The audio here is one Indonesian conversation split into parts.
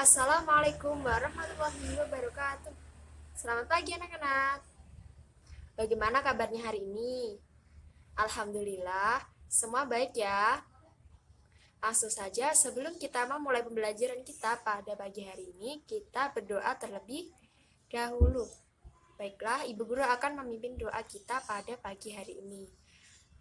Assalamualaikum warahmatullahi wabarakatuh. Selamat pagi anak-anak. Bagaimana kabarnya hari ini? Alhamdulillah, semua baik ya. Langsung saja sebelum kita memulai pembelajaran kita pada pagi hari ini, kita berdoa terlebih dahulu. Baiklah, Ibu Guru akan memimpin doa kita pada pagi hari ini.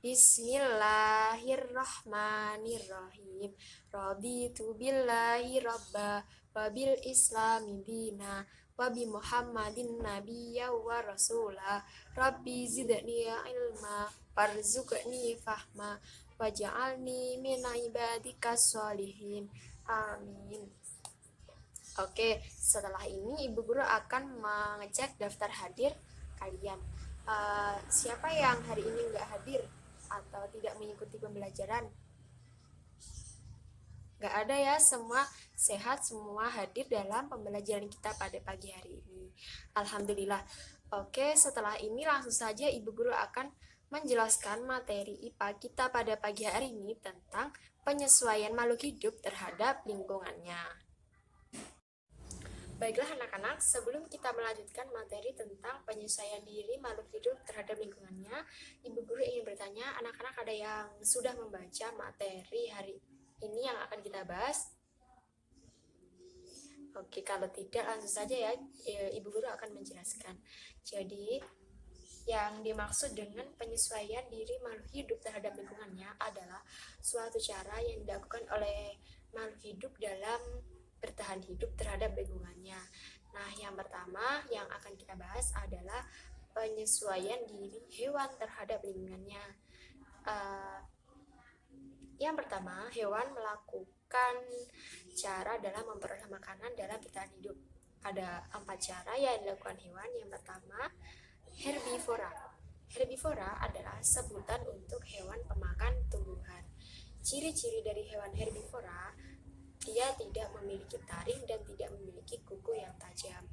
Bismillahirrahmanirrahim. Raditu billahi robba wabil islami dina wabi muhammadin nabiyya wa rasula rabbi zidni ilma warzuqni fahma waj'alni min ibadika sholihin amin. Oke, setelah ini Ibu Guru akan mengecek daftar hadir kalian. Siapa yang hari ini nggak hadir atau tidak mengikuti pembelajaran? Nggak ada ya, semua sehat, semua hadir dalam pembelajaran kita pada pagi hari ini. Alhamdulillah. Oke, setelah ini langsung saja Ibu Guru akan menjelaskan materi IPA kita pada pagi hari ini tentang penyesuaian makhluk hidup terhadap lingkungannya. Baiklah anak-anak, sebelum kita melanjutkan materi tentang penyesuaian diri makhluk hidup terhadap lingkungannya, Ibu Guru ingin bertanya, anak-anak ada yang sudah membaca materi hari ini yang akan kita bahas? Oke, kalau tidak langsung saja ya, Ibu Guru akan menjelaskan. Jadi, yang dimaksud dengan penyesuaian diri makhluk hidup terhadap lingkungannya adalah suatu cara yang dilakukan oleh makhluk hidup dalam bertahan hidup terhadap lingkungannya. Nah, yang pertama yang akan kita bahas adalah penyesuaian diri hewan terhadap lingkungannya. Yang pertama, hewan melakukan cara dalam memperoleh makanan dalam bertahan hidup. Ada 4 cara yang dilakukan hewan. Yang pertama, herbivora. Herbivora adalah sebutan untuk hewan pemakan tumbuhan. Ciri-ciri dari hewan herbivora, dia tidak memiliki taring dan tidak memiliki kuku yang tajam.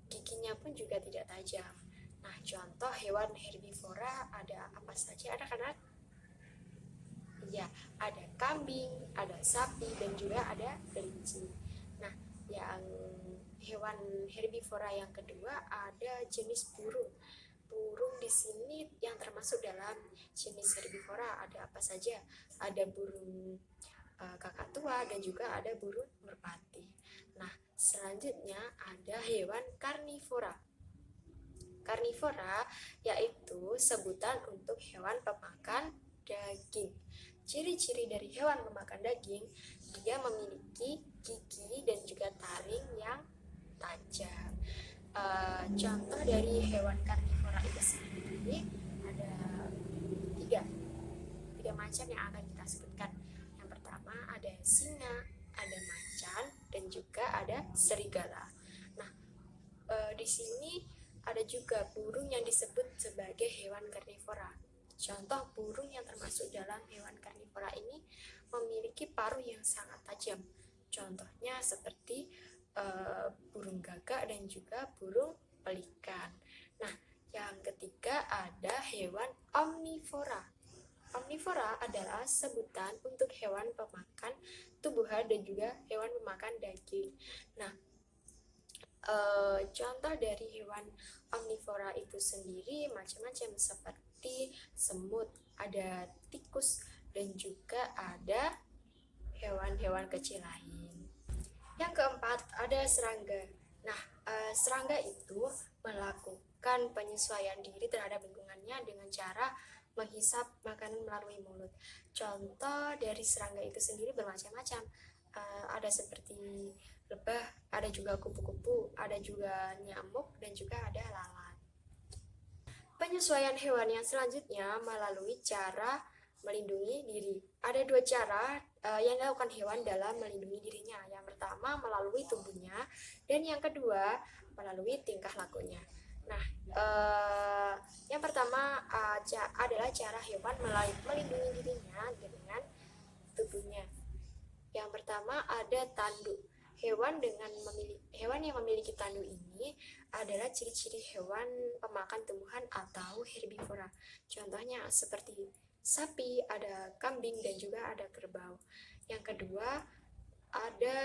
Giginya pun juga tidak tajam. Nah, contoh hewan herbivora ada apa saja anak-anak? Ya, ada kambing, ada sapi, dan juga ada kelinci. Nah, yang hewan herbivora yang kedua ada jenis burung. Burung di sini yang termasuk dalam jenis herbivora ada apa saja? Ada burung kakak tua dan juga ada burung merpati. Nah, selanjutnya ada hewan karnivora. Karnivora yaitu sebutan untuk hewan pemakan daging. Ciri-ciri dari hewan pemakan daging, dia memiliki gigi dan juga taring yang tajam. Contoh dari hewan karnivora itu sendiri ada tiga macam yang akan kita sebutkan. Yang pertama ada singa, ada macan, dan juga ada serigala. Nah, di sini ada juga burung yang disebut sebagai hewan karnivora. Contoh burung yang termasuk dalam hewan karnivora ini memiliki paruh yang sangat tajam. Contohnya seperti burung gagak dan juga burung pelikan. Nah, yang ketiga ada hewan omnivora. Omnivora adalah sebutan untuk hewan pemakan tumbuhan dan juga hewan pemakan daging. Nah, contoh dari hewan omnivora itu sendiri macam-macam seperti semut, ada tikus, dan juga ada hewan-hewan kecil lain. Yang keempat ada serangga. Nah, serangga itu melakukan penyesuaian diri terhadap lingkungannya dengan cara menghisap makanan melalui mulut. Contoh dari serangga itu sendiri bermacam-macam. Ada seperti lebah, ada juga kupu-kupu, ada juga nyamuk, dan juga ada lalat. Penyesuaian hewan yang selanjutnya melalui cara melindungi diri. Ada 2 cara yang dilakukan hewan dalam melindungi dirinya. Yang pertama melalui tubuhnya, dan yang kedua melalui tingkah lakunya. Nah, yang pertama adalah cara hewan melindungi dirinya dengan tubuhnya. Yang pertama ada tanduk. Hewan yang memiliki tanduk ini adalah ciri-ciri hewan pemakan tumbuhan atau herbivora. Contohnya seperti sapi, ada kambing, dan juga ada kerbau. Yang kedua ada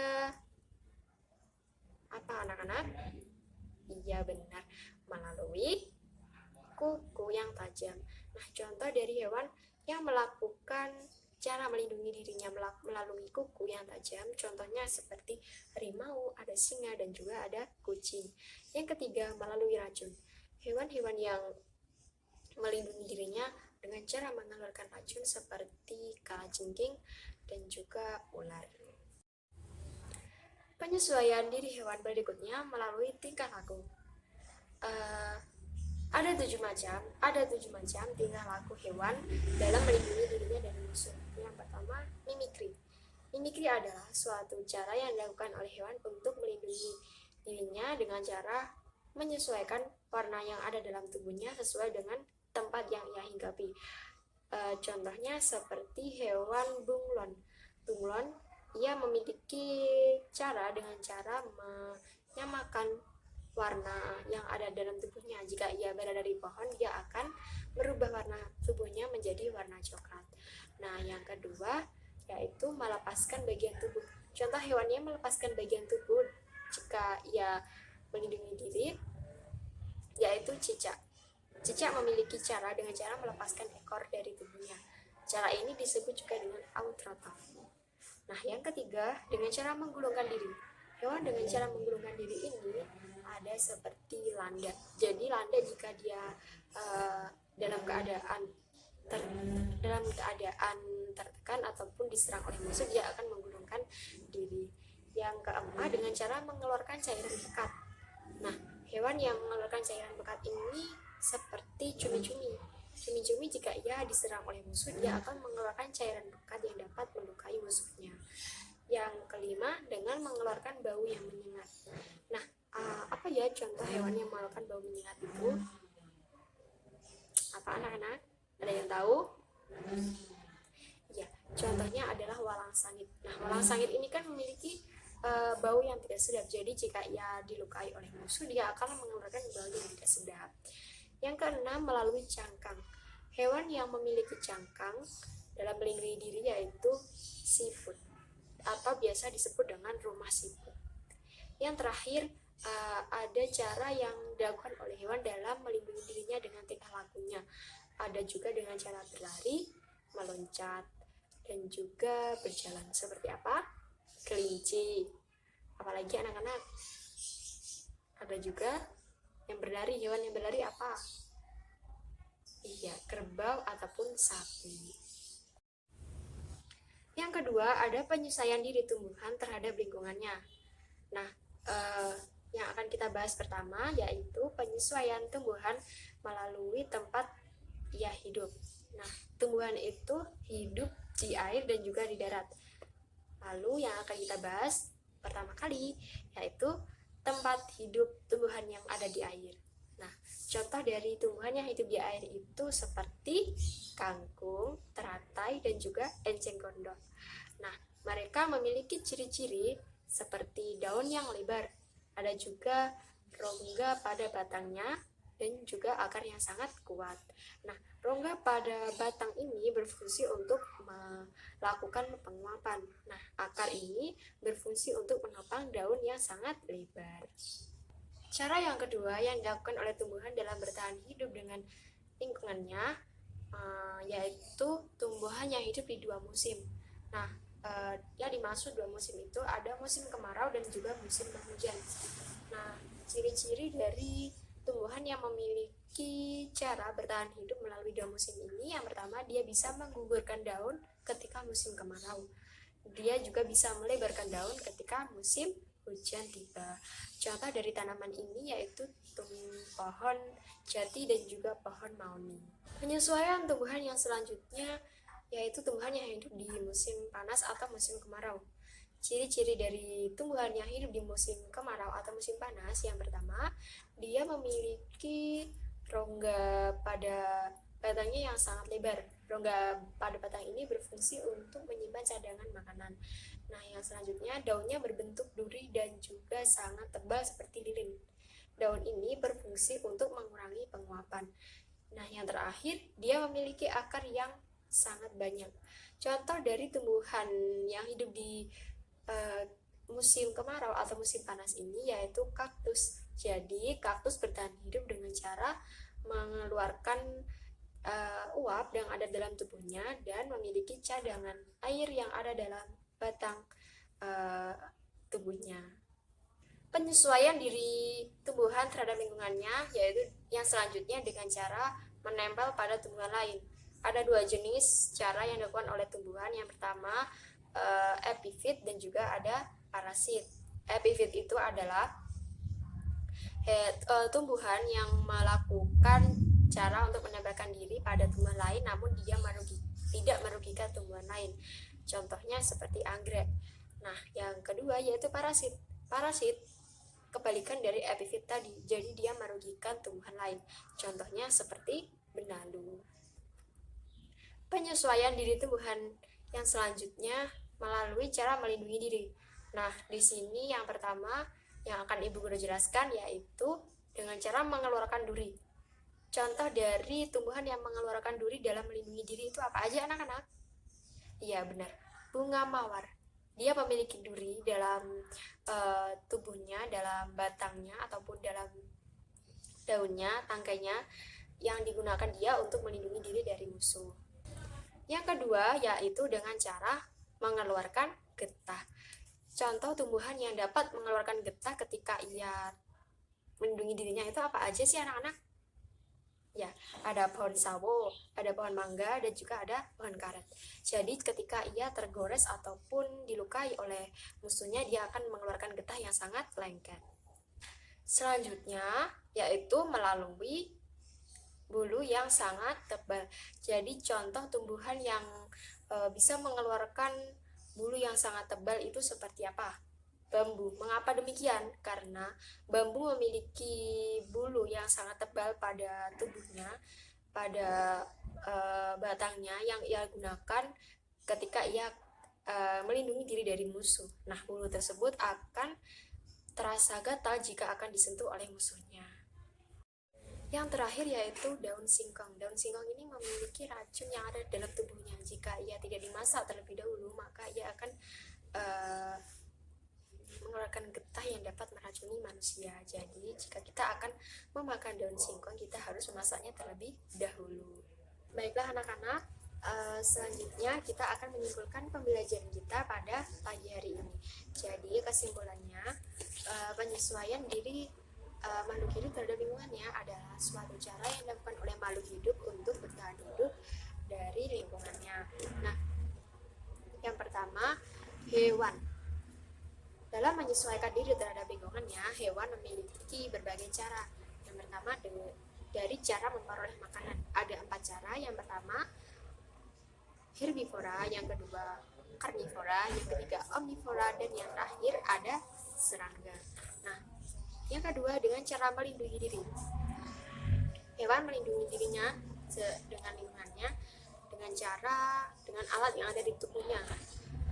Apa anak-anak? Iya benar, melalui kuku yang tajam. Nah, contoh dari hewan yang melakukan cara melindungi dirinya melalui kuku yang tajam, contohnya seperti harimau, ada singa, dan juga ada kucing. Yang ketiga, melalui racun. Hewan-hewan yang melindungi dirinya dengan cara mengeluarkan racun seperti kalajengking dan juga ular. Penyesuaian diri hewan berikutnya melalui tingkah laku. Ada tujuh macam tingkah laku hewan dalam melindungi dirinya dari musuh. Yang pertama, mimikri. Mimikri adalah suatu cara yang dilakukan oleh hewan untuk melindungi dirinya dengan cara menyesuaikan warna yang ada dalam tubuhnya sesuai dengan tempat yang ia hinggapi. Contohnya seperti hewan bunglon. Bunglon, ia memiliki cara dengan cara menyamakan warna yang ada dalam tubuhnya. Jika ia berada di pohon, dia akan merubah warna tubuhnya menjadi warna coklat. Nah, yang kedua yaitu melepaskan bagian tubuh. Contoh hewannya melepaskan bagian tubuh jika ia melindungi diri, yaitu cicak. Cicak memiliki cara dengan cara melepaskan ekor dari tubuhnya. Cara ini disebut juga dengan autotrof. Nah, yang ketiga, dengan cara menggulungkan diri. Hewan dengan cara menggulungkan diri ini ada seperti landa. Jadi landa jika dia dalam keadaan tertekan ataupun diserang oleh musuh, dia akan menggulungkan diri. Yang keempat, dengan cara mengeluarkan cairan pekat. Nah, hewan yang mengeluarkan cairan pekat ini seperti cumi-cumi. Cumi-cumi jika ia diserang oleh musuh, dia akan mengeluarkan cairan pekat yang dapat melukai musuhnya. Yang kelima, dengan mengeluarkan bau yang menyengat. Nah, apa ya contoh hewan yang mengeluarkan bau menyengat itu? Apa anak-anak? Ada yang tahu? Ya, contohnya adalah walang sangit. Nah, walang sangit ini kan memiliki bau yang tidak sedap. Jadi jika ia dilukai oleh musuh, dia akan mengeluarkan bau yang tidak sedap. Yang keenam, melalui cangkang. Hewan yang memiliki cangkang dalam melindungi diri yaitu siput, atau biasa disebut dengan rumah siput. Yang terakhir, ada cara yang dilakukan oleh hewan dalam melindungi dirinya dengan tingkah lakunya. Ada juga dengan cara berlari, meloncat, dan juga berjalan. Seperti apa? Kelinci. Apalagi anak-anak? Ada juga yang berlari. Hewan yang berlari apa? Iya, kerbau ataupun sapi. Yang kedua, ada penyesuaian diri tumbuhan terhadap lingkungannya. Nah, yang akan kita bahas pertama yaitu penyesuaian tumbuhan melalui tempat ia hidup. Nah, tumbuhan itu hidup di air dan juga di darat. Lalu yang akan kita bahas pertama kali yaitu tempat hidup tumbuhan yang ada di air. Nah, contoh dari tumbuhan yang hidup di air itu seperti kangkung, teratai, dan juga enceng gondok. Nah, mereka memiliki ciri-ciri seperti daun yang lebar, ada juga rongga pada batangnya, dan juga akar yang sangat kuat. Nah, rongga pada batang ini berfungsi untuk melakukan penguapan. Nah, akar ini berfungsi untuk menopang daun yang sangat lebar. Cara yang kedua yang dilakukan oleh tumbuhan dalam bertahan hidup dengan lingkungannya yaitu tumbuhan yang hidup di dua musim. Nah, yang dimaksud dua musim itu ada musim kemarau dan juga musim penghujan. Nah, ciri-ciri dari tumbuhan yang memiliki cara bertahan hidup melalui dua musim ini, yang pertama, dia bisa menggugurkan daun ketika musim kemarau. Dia juga bisa melebarkan daun ketika musim hujan tiba. Contoh dari tanaman ini yaitu pohon jati dan juga pohon mauni. Penyesuaian tumbuhan yang selanjutnya yaitu tumbuhan yang hidup di musim panas atau musim kemarau. Ciri-ciri dari tumbuhan yang hidup di musim kemarau atau musim panas, yang pertama, dia memiliki rongga pada batangnya yang sangat lebar. Rongga pada batang ini berfungsi untuk menyimpan cadangan makanan. Nah, yang selanjutnya, daunnya berbentuk duri dan juga sangat tebal seperti lilin. Daun ini berfungsi untuk mengurangi penguapan. Nah, yang terakhir, dia memiliki akar yang sangat banyak. Contoh dari tumbuhan yang hidup di musim kemarau atau musim panas ini yaitu kaktus. Jadi kaktus bertahan hidup dengan cara mengeluarkan uap yang ada dalam tubuhnya dan memiliki cadangan air yang ada dalam batang uh, tubuhnya. Penyesuaian diri tumbuhan terhadap lingkungannya yaitu yang selanjutnya dengan cara menempel pada tumbuhan lain. Ada dua jenis cara yang dilakukan oleh tumbuhan. Yang pertama epifit dan juga ada parasit. Epifit itu adalah tumbuhan yang melakukan cara untuk menempelkan diri pada tumbuhan lain namun dia tidak merugikan tumbuhan lain. Contohnya seperti anggrek. Nah, yang kedua yaitu parasit. Parasit kebalikan dari epifit tadi, jadi dia merugikan tumbuhan lain. Contohnya seperti benalu. Penyesuaian diri tumbuhan yang selanjutnya melalui cara melindungi diri. Nah, di sini yang pertama yang akan Ibu Guru jelaskan yaitu dengan cara mengeluarkan duri. Contoh dari tumbuhan yang mengeluarkan duri dalam melindungi diri itu apa aja anak-anak? Iya benar, bunga mawar. Dia memiliki duri dalam tubuhnya, dalam batangnya ataupun dalam daunnya, tangkainya yang digunakan dia untuk melindungi diri dari musuh. Yang kedua yaitu dengan cara mengeluarkan getah. Contoh tumbuhan yang dapat mengeluarkan getah ketika ia melindungi dirinya itu apa aja sih anak-anak? Ya, ada pohon sawo, ada pohon mangga, dan juga ada pohon karet. Jadi ketika ia tergores ataupun dilukai oleh musuhnya, dia akan mengeluarkan getah yang sangat lengket. Selanjutnya, yaitu melalui bulu yang sangat tebal. Jadi contoh tumbuhan yang bisa mengeluarkan bulu yang sangat tebal itu seperti apa? Bambu. Mengapa demikian? Karena bambu memiliki bulu yang sangat tebal pada tubuhnya, pada batangnya yang ia gunakan ketika ia melindungi diri dari musuh. Nah, bulu tersebut akan terasa gatal jika akan disentuh oleh musuhnya. Yang terakhir yaitu daun singkong. Daun singkong ini memiliki racun yang ada dalam tubuhnya. Jika ia tidak dimasak terlebih dahulu, maka ia akan mengeluarkan getah yang dapat meracuni manusia. Jadi jika kita akan memakan daun singkong, kita harus memasaknya terlebih dahulu. Baiklah anak-anak, selanjutnya kita akan menyimpulkan pembelajaran kita pada pagi hari ini. Jadi kesimpulannya, penyesuaian diri makhluk hidup terhadap lingkungannya adalah suatu cara yang dilakukan oleh makhluk hidup untuk bertahan hidup dari lingkungannya. Nah, yang pertama, hewan. Dalam menyesuaikan diri terhadap lingkungannya, hewan memiliki berbagai cara. Yang pertama, dari cara memperoleh makanan. Ada 4 cara. Yang pertama, herbivora. Yang kedua, karnivora. Yang ketiga, omnivora. Dan yang terakhir, ada serangga. Nah, yang kedua, dengan cara melindungi diri. Hewan melindungi dirinya dengan lingkungannya dengan alat yang ada di tubuhnya.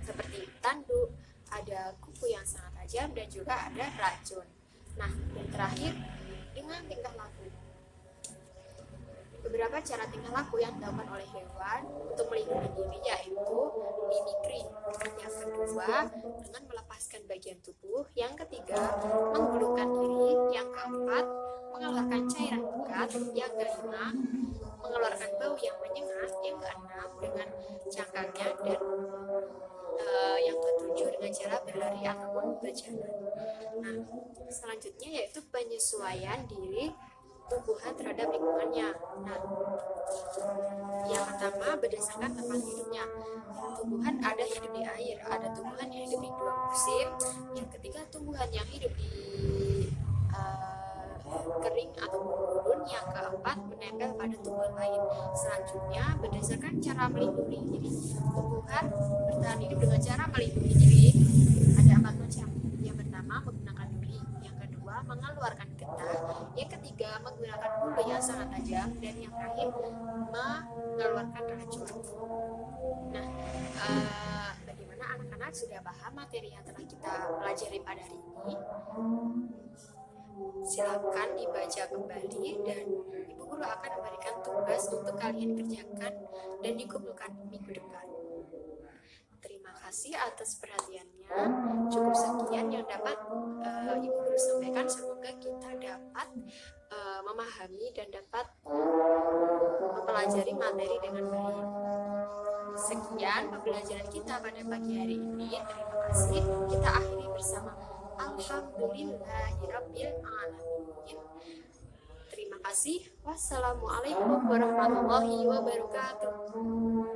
Seperti tanduk, ada kuku yang sangat tajam, dan juga ada racun. Nah, yang terakhir, dengan tingkah laku. Beberapa cara tingkah laku yang dilakukan oleh hewan untuk melindungi diri yaitu mimikri. Yang kedua, dengan melepaskan bagian tubuh. Yang ketiga, menggulungkan diri. Yang keempat, mengeluarkan cairan pekat. Yang kelima, mengeluarkan bau yang menyengat. Yang keenam, dengan cangkangnya. Dan yang ketujuh, dengan cara berlari ataupun berjalan. Nah, selanjutnya yaitu penyesuaian diri tumbuhan terhadap lingkungannya. Nah, yang pertama berdasarkan tempat hidupnya. Tumbuhan ada hidup di air, ada tumbuhan yang hidup di 2 musim. Yang ketiga, tumbuhan yang hidup di kering atau gurun. Yang keempat, menempel pada tumbuhan lain. Selanjutnya, berdasarkan cara melindungi diri. Tumbuhan bertahan hidup dengan cara melindungi diri ada 4 macam. Yang pertama, menggunakan duri. Yang kedua, mengeluarkan getah. Yang ketiga, menggunakan bulu yang sangat tajam. Dan yang terakhir, mengeluarkan racun. Nah, bagaimana anak-anak sudah paham materi yang telah kita pelajari pada hari ini? Silakan dibaca kembali dan Ibu Guru akan memberikan tugas untuk kalian kerjakan dan dikumpulkan minggu depan. Terima kasih. kasih atas perhatiannya. Cukup sekian yang dapat Ibu Guru sampaikan. Semoga kita dapat memahami dan dapat mempelajari materi dengan baik. Sekian pembelajaran kita pada pagi hari ini. Terima kasih. Kita akhiri bersama Alhamdulillahirabbil alamin. Terima kasih. Wassalamualaikum warahmatullahi wabarakatuh.